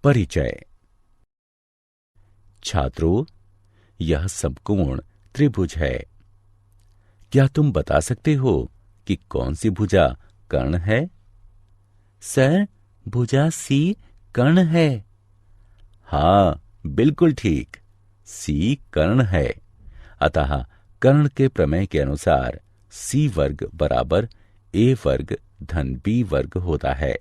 परिचय। छात्रों, यह समकोण त्रिभुज है। क्या तुम बता सकते हो कि कौन सी भुजा कर्ण है? सर, भुजा सी कर्ण है। हाँ, बिल्कुल ठीक। सी कर्ण है। अतः कर्ण के प्रमेय के अनुसार सी वर्ग बराबर ए वर्ग धन बी वर्ग होता है।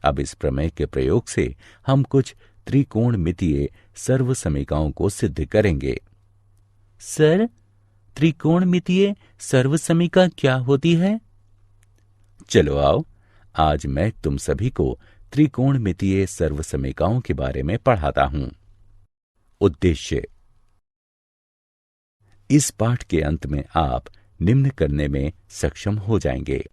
अब इस प्रमेय के प्रयोग से हम कुछ त्रिकोणमितीय सर्वसमीकाओं को सिद्ध करेंगे। सर, त्रिकोणमितीय सर्वसमीका क्या होती है? चलो आओ, आज मैं तुम सभी को त्रिकोणमितीय सर्वसमीकाओं के बारे में पढ़ाता हूं। उद्देश्य। इस पाठ के अंत में आप निम्न करने में सक्षम हो जाएंगे।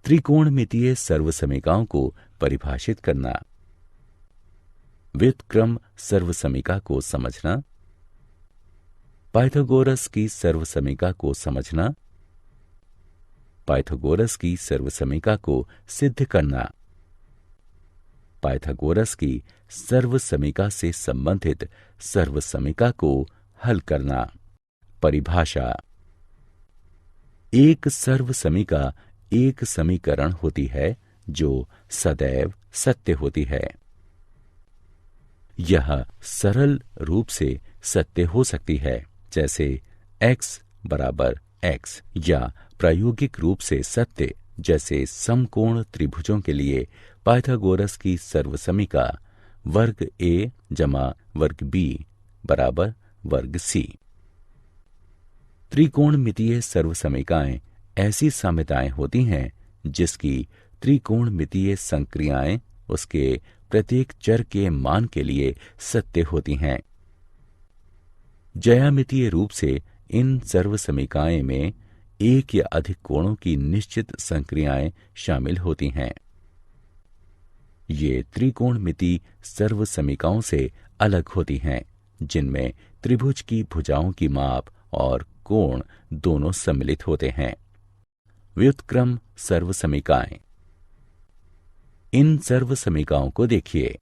त्रिकोणमितीय सर्वसमीकाओं को परिभाषित करना, व्युत्क्रम सर्वसमीका को समझना, पाइथागोरस की सर्वसमीका को समझना, पाइथागोरस की सर्वसमीका को सिद्ध करना, पाइथागोरस की सर्वसमीका से संबंधित सर्वसमीका को हल करना। परिभाषा। एक सर्वसमीका एक समीकरण होती है जो सदैव सत्य होती है। यह सरल रूप से सत्य हो सकती है, जैसे x बराबर x, या प्रायोगिक रूप से सत्य, जैसे समकोण त्रिभुजों के लिए पाइथागोरस की सर्वसमीका वर्ग a जमा वर्ग b बराबर वर्ग c। त्रिकोणमितीय सर्वसमीकाएं ऐसी साम्यताएं होती हैं जिसकी त्रिकोणमितीय संक्रियाएं उसके प्रत्येक चर के मान के लिए सत्य होती हैं। ज्यामितीय रूप से इन सर्वसमीकाएं में एक या अधिक कोणों की निश्चित संक्रियाएं शामिल होती हैं। ये त्रिकोणमिति सर्वसमीकाओं से अलग होती हैं, जिनमें त्रिभुज की भुजाओं की माप और कोण दोनों सम्मिलित होते हैं। व्युत्क्रम सर्वसमीकाएं। इन सर्वसमीकाओं को देखिए।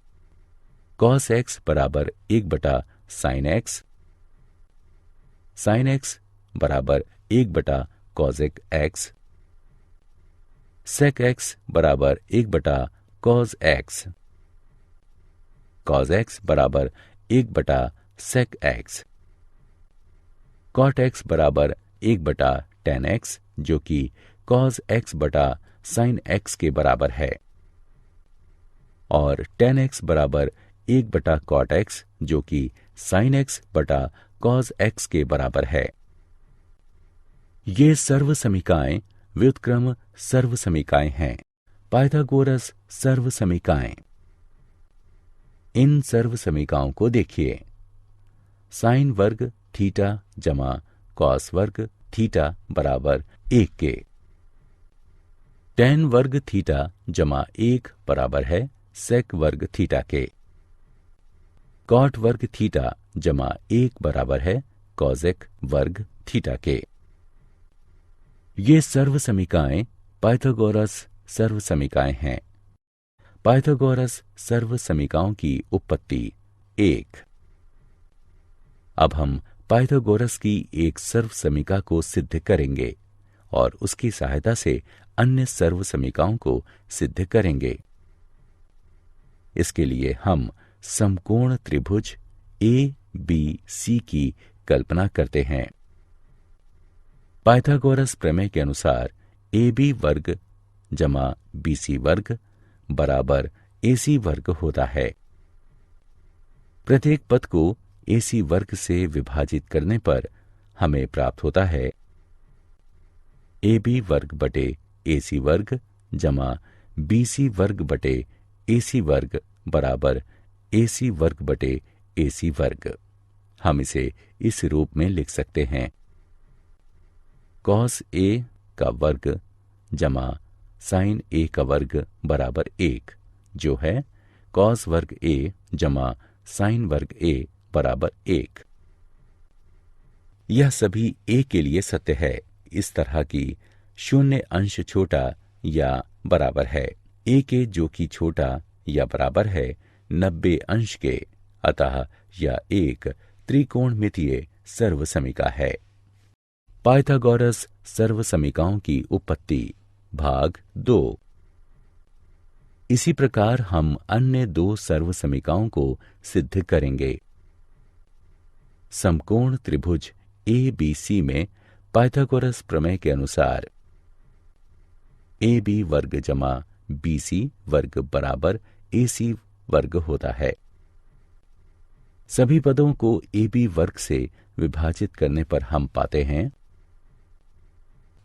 cos x बराबर 1 sin x, sin x बराबर 1 cosec x, sec x बराबर 1 cos x, cos x बराबर 1 sec x, cot x बराबर 1 tan x, जो कि cos x बटा sin x के बराबर है, और tan x बराबर 1 cot x, जो कि sin x बटा cos x के बराबर है। ये सर्वसमीकाएं व्युत्क्रम सर्वसमीकाएं हैं। पाइथागोरस सर्वसमीकाएं। इन सर्वसमीकाओं को देखिए। साइन वर्ग थीटा जमा कॉस वर्ग थीटा बराबर 1 के। टैन वर्ग थीटा जमा 1 बराबर है सेक वर्ग थीटा के। कॉट वर्ग थीटा जमा 1 बराबर है कॉजेक वर्ग थीटा के। ये सर्वसमीकाएं पाइथागोरस सर्वसमीकाएं हैं। पाइथागोरस सर्वसमीकाओं की उत्पत्ति 1। अब हम पाइथागोरस की एक सर्वसमीका को सिद्ध करेंगे और उसकी सहायता से अन्य सर्वसमीकाओं को सिद्ध करेंगे। इसके लिए हम समकोण त्रिभुज ABC की कल्पना करते हैं। पाइथागोरस प्रमेय के अनुसार AB वर्ग जमा BC वर्ग बराबर AC वर्ग होता है। प्रत्येक पद को AC वर्ग से विभाजित करने पर हमें प्राप्त होता है AB वर्ग बटे AC वर्ग जमा BC वर्ग बटे AC वर्ग बराबर AC वर्ग बटे AC वर्ग। हम इसे इस रूप में लिख सकते हैं। cos A का वर्ग जमा sin A का वर्ग बराबर 1, जो है cos वर्ग A जमा sin वर्ग A बराबर 1। यह सभी A के लिए सत्य है। इस तरह की शून्य अंश छोटा या बराबर है A के, जो कि छोटा या बराबर है 90 अंश के, अतः यह एक त्रिकोणमितीय सर्वसमीका है। पाइथागोरस सर्वसमीकाओं की उत्पत्ति भाग 2। इसी प्रकार हम अन्य 2 सर्वसमीकाओं को सिद्ध करेंगे। समकोण त्रिभुज ABC में पाइथागोरस प्रमेय के अनुसार AB वर्ग जमा BC वर्ग बराबर AC वर्ग होता है। सभी पदों को AB वर्ग से विभाजित करने पर हम पाते हैं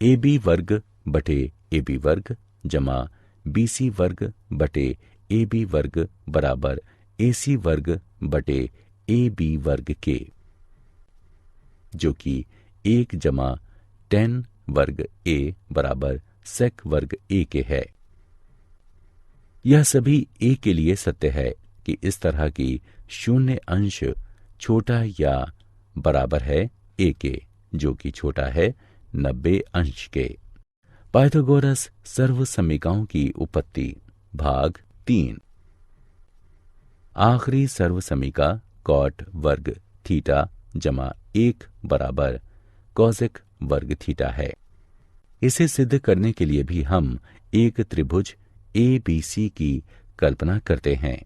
AB वर्ग बटे AB वर्ग जमा BC वर्ग बटे AB वर्ग बराबर AC वर्ग बटे AB वर्ग के, जो कि 1 जमा tan वर्ग A बराबर sec वर्ग A के है। यह सभी A के लिए सत्य है कि इस तरह की शून्य अंश छोटा या बराबर है A के, जो कि छोटा है 90 अंश के। पाइथागोरस सर्वसमीकाओं की उत्पत्ति भाग 3। आखिरी सर्वसमीका कॉट वर्ग थीटा जमा 1 बराबर कॉसेक वर्ग थीटा है। इसे सिद्ध करने के लिए भी हम एक त्रिभुज ABC की कल्पना करते हैं।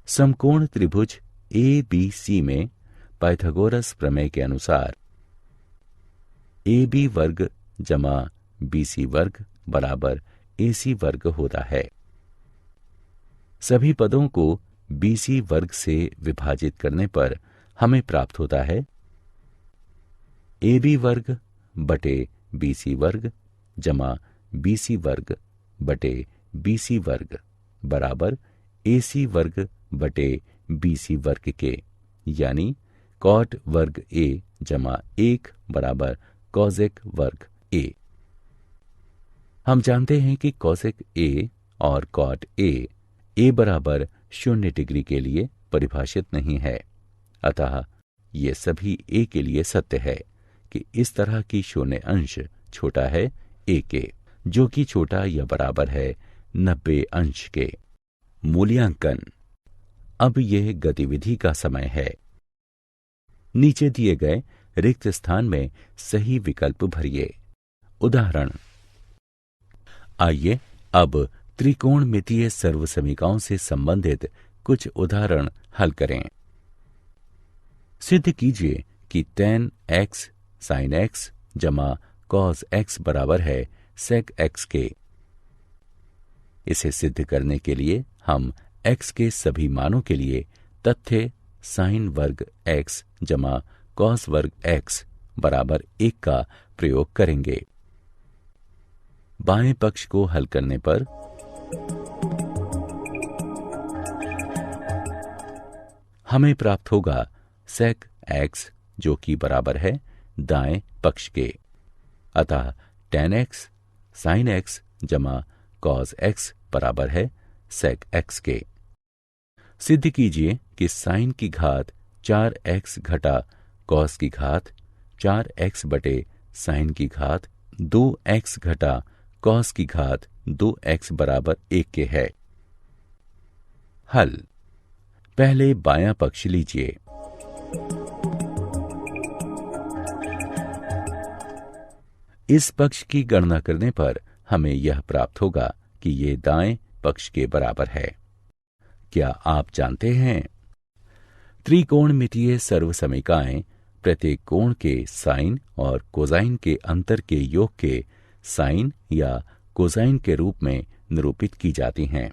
समकोण त्रिभुज ABC में पाइथागोरस प्रमेय के अनुसार AB वर्ग जमा BC वर्ग बराबर AC वर्ग होता है। सभी पदों को BC वर्ग से विभाजित करने पर हमें प्राप्त होता है AB वर्ग बटे BC वर्ग जमा BC वर्ग बटे BC वर्ग बराबर AC वर्ग बटे BC वर्ग के, यानी कॉट वर्ग A जमा 1 बराबर कॉसेक वर्ग A। हम जानते हैं कि कॉसेक A और कॉट A बराबर 0 डिग्री के लिए परिभाषित नहीं है, अतः ये सभी A के लिए सत्य है कि इस तरह की शून्य अंश छोटा है A के, जो कि छोटा या बराबर है 90 अंश के। मूल्यांकन। अब यह गतिविधि का समय है। नीचे दिए गए रिक्त स्थान में सही विकल्प भरिए। उदाहरण। आइए अब त्रिकोणमितीय सर्वसमीकाओं से संबंधित कुछ उदाहरण हल करें। सिद्ध कीजिए कि tan x sin x जमा cos x बराबर है sec x के। इसे सिद्ध करने के लिए हम x के सभी मानों के लिए तथ्य sin वर्ग x जमा cos वर्ग x बराबर 1 का प्रयोग करेंगे। बाएं पक्ष को हल करने पर हमें प्राप्त होगा sec x, जो कि बराबर है दाएं पक्ष के, अतः tan x sin x जमा cos x बराबर है sec x के। सिद्ध कीजिए कि sin की घात 4x घटा cos की घात 4x बटे sin की घात 2x घटा cos की घात 2x बराबर 1 के है। हल। पहले बायां पक्ष लीजिए। इस पक्ष की गणना करने पर हमें यह प्राप्त होगा कि ये दाएं पक्ष के बराबर है। क्या आप जानते हैं, त्रिकोणमितीय सर्वसमीकाएं प्रत्येक कोण के साइन और कोसाइन के अंतर के योग के साइन या कोसाइन के रूप में निरूपित की जाती हैं।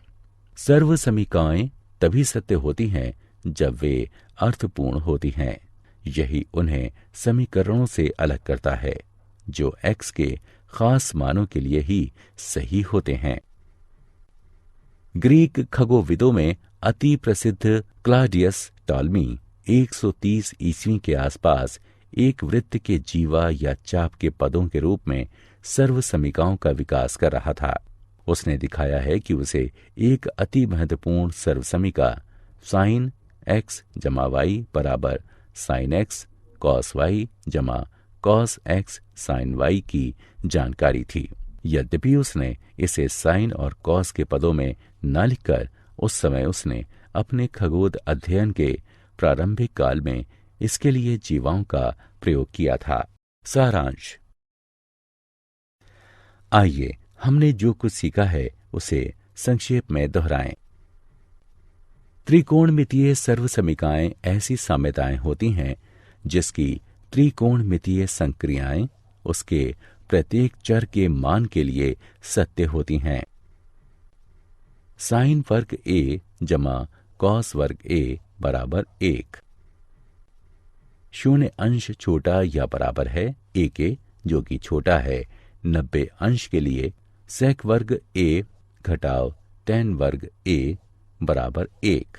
सर्वसमीकाएं तभी सत्य होती हैं जब वे अर्थपूर्ण होती हैं। यही उन्हें समीकरणों से अलग करता है, जो x के खास मानों के लिए ही सही होते हैं। ग्रीक खगोविदों में अति प्रसिद्ध क्लाडियस टॉलमी 130 ईस्वी के आसपास एक वृत्त के जीवा या चाप के पदों के रूप में सर्वसमीकाओं का विकास कर रहा था। उसने दिखाया है कि उसे एक अति महत्वपूर्ण सर्वसमीका साइन x जमा y बराबर साइन x कॉस y जमा कॉस x साइन y की जानकारी थी। यद्यपि उसने इसे साइन और कॉस के पदों में न लिखकर उस समय उसने अपने खगोल अध्ययन के प्रारंभिक काल में इसके लिए जीवाओं का प्रयोग किया था। सारांश। आइए हमने जो कुछ सीखा है उसे संक्षेप में दोहराएं। त्रिकोणमितीय सर्वसमीकाएं ऐसी साम्यताएं होती हैं जिसकी त्रिकोणमितीय संक्रियाएं उसके प्रत्येक चर के मान के लिए सत्य होती हैं। साइन वर्ग a जमा कॉस वर्ग a बराबर 1। शून्य अंश छोटा या बराबर है a के, जो कि छोटा है 90 अंश के लिए सेक वर्ग a घटाव tan वर्ग a बराबर 1।